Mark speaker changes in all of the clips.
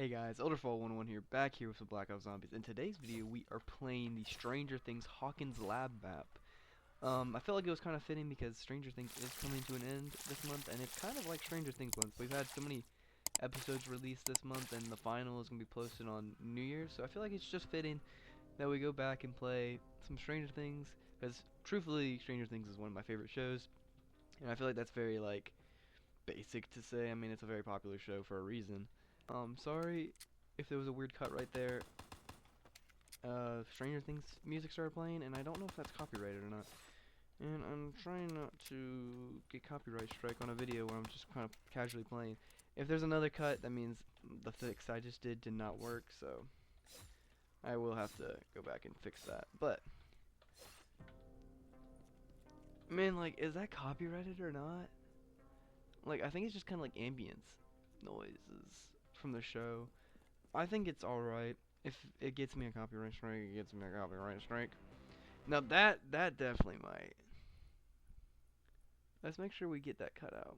Speaker 1: Hey guys, Elderfall101 here, back here with some Black Ops Zombies. In today's video, we are playing the Stranger Things Hawkins Lab map. I felt like it was kind of fitting because Stranger Things is coming to an end this month, and it's kind of like Stranger Things month. We've had so many episodes released this month, and the final is going to be posted on New Year's, so I feel like it's just fitting that we go back and play some Stranger Things, because truthfully, Stranger Things is one of my favorite shows, and I feel like that's very, like, basic to say. I mean, it's a very popular show for a reason. Sorry if there was a weird cut right there. Stranger Things music started playing, and I don't know if that's copyrighted or not. And I'm trying not to get copyright strike on a video where I'm just kind of casually playing. If there's another cut, that means the fix I just did not work, so I will have to go back and fix that. But, man, like, is that copyrighted or not? Like, I think it's just kind of like ambience noises from the show. I think it's alright. If it gets me a copyright strike, it gets me a copyright strike. Now that definitely might. Let's make sure we get that cut out.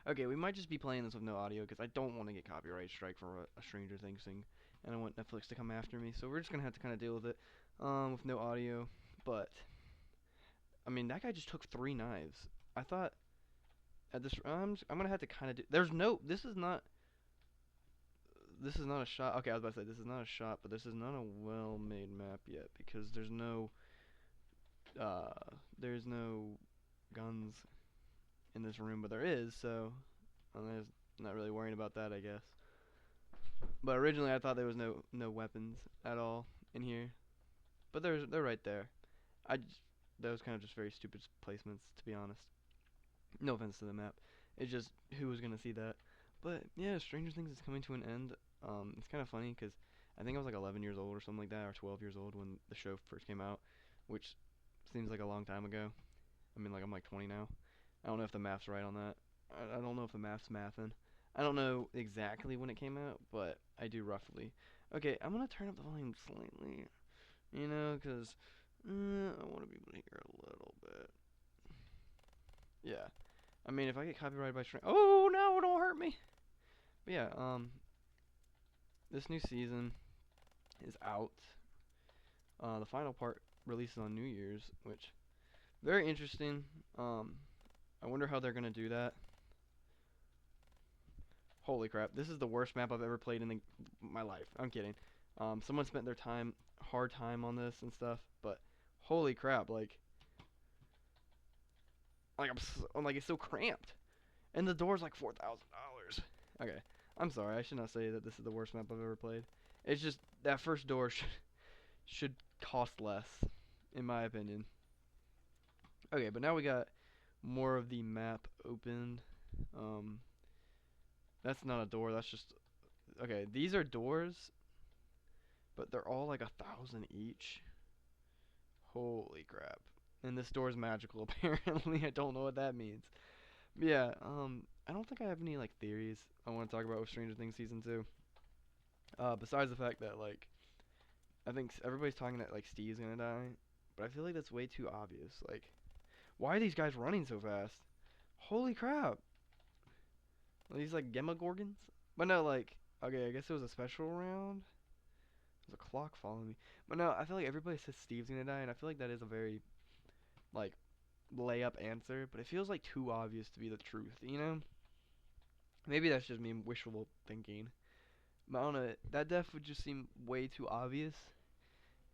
Speaker 1: Okay, we might just be playing this with no audio because I don't want to get copyright strike for a Stranger Things thing, and I want Netflix to come after me. So we're just gonna have to kind of deal with it, with no audio. But I mean, that guy just took 3 knives. I thought at this, I'm gonna have to kind of do. There's no. This is not a shot. Okay, I was about to say this is not a shot, but this is not a well-made map yet because uh, there's no guns in this room, but there is. So I'm not really worrying about that, I guess. But originally, I thought there was no weapons at all in here, but they're right there. Those kind of just very stupid placements, to be honest. No offense to the map. It's just who was gonna see that. But yeah, Stranger Things is coming to an end. It's kind of funny because I think I was like 11 years old or something like that, or 12 years old when the show first came out, which seems like a long time ago. I mean, like I'm like 20 now. I don't know if the math's right on that. I don't know if the math's mathin'. I don't know exactly when it came out, but I do roughly. Okay, I'm gonna turn up the volume slightly, because I want to be able to hear a little bit. Yeah. I mean, if I get copyrighted by oh no, don't hurt me. But yeah, this new season is out. The final part releases on New Year's, which very interesting. I wonder how they're gonna do that. Holy crap, this is the worst map I've ever played in my life. I'm kidding. Someone spent their hard time on this and stuff, but holy crap, I'm like it's so cramped, and the door's like $4,000. Okay, I'm sorry. I should not say that this is the worst map I've ever played. It's just that first door should cost less, in my opinion. Okay, but now we got more of the map opened. Um, that's not a door. That's just okay. These are doors, but they're all like 1,000 each. Holy crap! And this door is magical. Apparently, I don't know what that means. But yeah. I don't think I have any like theories I want to talk about with Stranger Things season 2. Besides the fact that like I think everybody's talking that like Steve's gonna die, but I feel like that's way too obvious. Like, why are these guys running so fast? Holy crap! Are these like Gemogorgons? But no, like, okay, I guess it was a special round. There's a clock following me. But no, I feel like everybody says Steve's gonna die, and I feel like that is a very like layup answer, but it feels like too obvious to be the truth, you know? Maybe that's just me wishful thinking. But I don't know, that death would just seem way too obvious.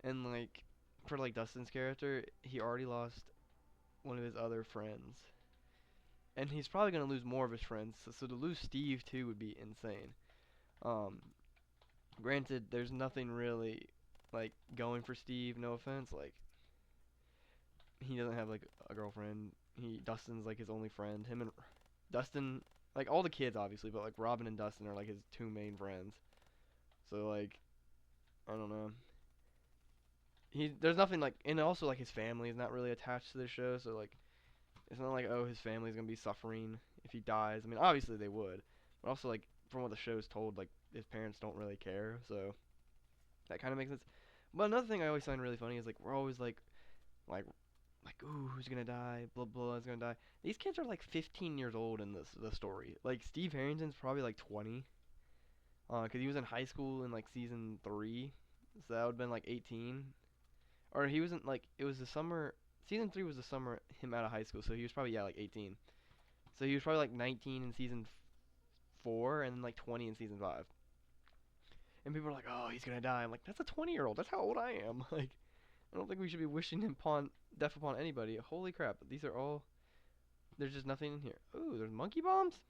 Speaker 1: And like for like Dustin's character, he already lost one of his other friends. And he's probably gonna lose more of his friends, so to lose Steve too would be insane. Um Granted there's nothing really like going for Steve, no offense, like he doesn't have like a girlfriend. Dustin's like his only friend. Him and Dustin, like all the kids obviously, but like Robin and Dustin are like his 2 main friends. So like I don't know. There's nothing like, and also like his family is not really attached to the show, so like it's not like, oh, his family's gonna be suffering if he dies. I mean, obviously they would, but also like from what the show's told, like his parents don't really care, so that kind of makes sense. But another thing I always find really funny is like we're always like like, ooh, who's gonna die? Blah blah is gonna die. These kids are like 15 years old in the story. Like Steve Harrington's probably like 20, 'cause he was in high school in like season 3, so that would've been like 18. Or he wasn't like it was the summer. Season 3 was the summer him out of high school, so he was probably yeah like 18. So he was probably like 19 in season 4 and then like 20 in season 5. And people are like, oh, he's gonna die. I'm like, that's a 20-year-old. That's how old I am. Like, I don't think we should be wishing him upon death upon anybody. Holy crap! These are all. There's just nothing in here. Ooh, there's monkey bombs.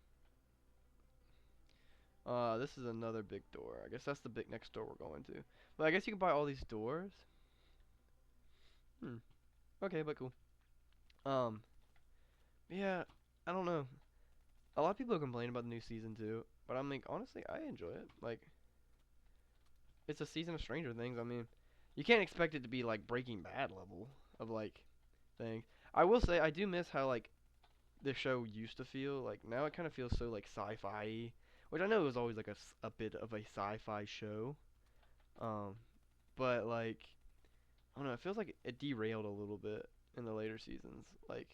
Speaker 1: This is another big door. I guess that's the big next door we're going to. But I guess you can buy all these doors. Okay, but cool. Um. Yeah. I don't know. A lot of people are complaining about the new season too, but I'm like, honestly, I enjoy it. Like, it's a season of Stranger Things. I mean, you can't expect it to be like Breaking Bad level of like thing. I will say I do miss how like the show used to feel. Like now it kind of feels so like sci-fi, which I know it was always like a bit of a sci-fi show. Um, but like I don't know, it feels like it derailed a little bit in the later seasons. Like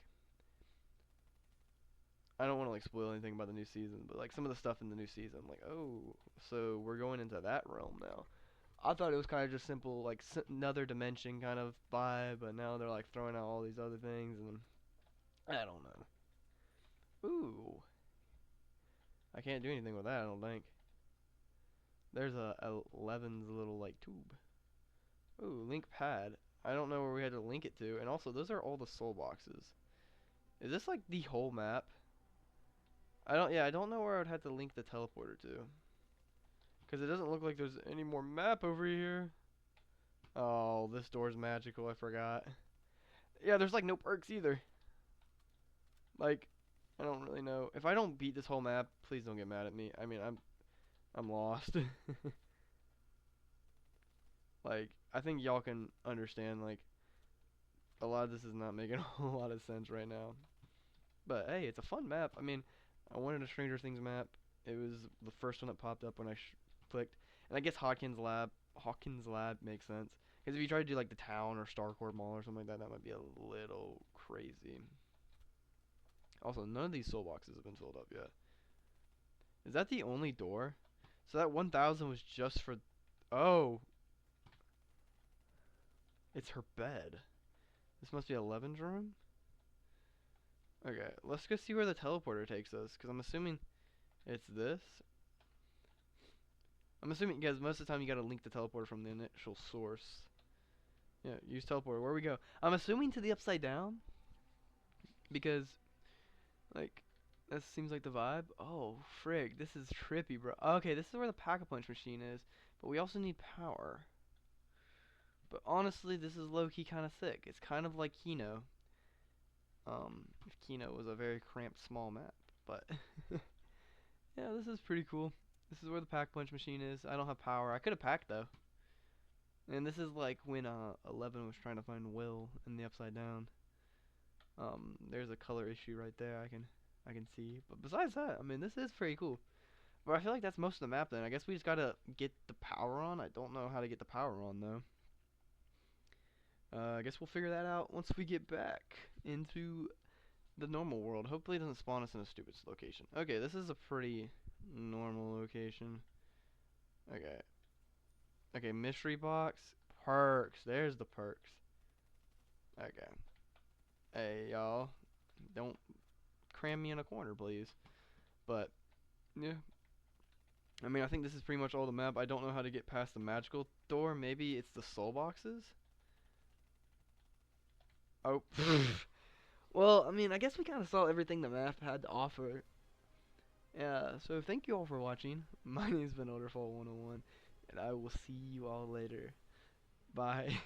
Speaker 1: I don't want to like spoil anything about the new season, but like some of the stuff in the new season, I'm like, oh, so we're going into that realm now. I thought it was kind of just simple, like another dimension kind of vibe, but now they're like throwing out all these other things, and I don't know. Ooh, I can't do anything with that. I don't think. There's a Levin's little like tube. Ooh, link pad. I don't know where we had to link it to, and also those are all the soul boxes. Is this like the whole map? I don't. Yeah, I don't know where I would have to link the teleporter to, because it doesn't look like there's any more map over here. Oh, this door's magical. I forgot. Yeah, there's like no perks either. Like, I don't really know. If I don't beat this whole map, please don't get mad at me. I mean, I'm lost. Like, I think y'all can understand. Like, a lot of this is not making a whole lot of sense right now. But hey, it's a fun map. I mean, I wanted a Stranger Things map. It was the first one that popped up when I clicked, and I guess Hawkins Lab makes sense. Because if you try to do like the town or Starcourt Mall or something like that, that might be a little crazy. Also, none of these soul boxes have been filled up yet. Is that the only door? So that 1,000 was just for. Oh, it's her bed. This must be Eleven's room. Okay, let's go see where the teleporter takes us, because I'm assuming it's this. I'm assuming, guys, most of the time you gotta link the teleporter from the initial source. Yeah, use teleporter. Where we go? I'm assuming to the upside down, because, like, that seems like the vibe. Oh, frig, this is trippy, bro. Okay, this is where the Pack-a-Punch machine is, but we also need power. But honestly, this is low-key kind of sick. It's kind of like Kino. If Kino was a very cramped, small map, but yeah, this is pretty cool. This is where the Pack-Punch machine is. I don't have power. I could have packed though. And this is like when 11 was trying to find Will in the Upside Down. There's a color issue right there. I can see. But besides that, I mean, this is pretty cool. But I feel like that's most of the map then. I guess we just gotta get the power on. I don't know how to get the power on though. I guess we'll figure that out once we get back into the normal world. Hopefully it doesn't spawn us in a stupid location. Okay, this is a pretty normal location. Okay. Okay, mystery box. Perks. There's the perks. Okay. Hey, y'all. Don't cram me in a corner, please. But, yeah. I mean, I think this is pretty much all the map. I don't know how to get past the magical door. Maybe it's the soul boxes? Oh. Well, I mean, I guess we kind of saw everything the map had to offer. Yeah, so thank you all for watching. My name's been Odorfall101, and I will see you all later. Bye.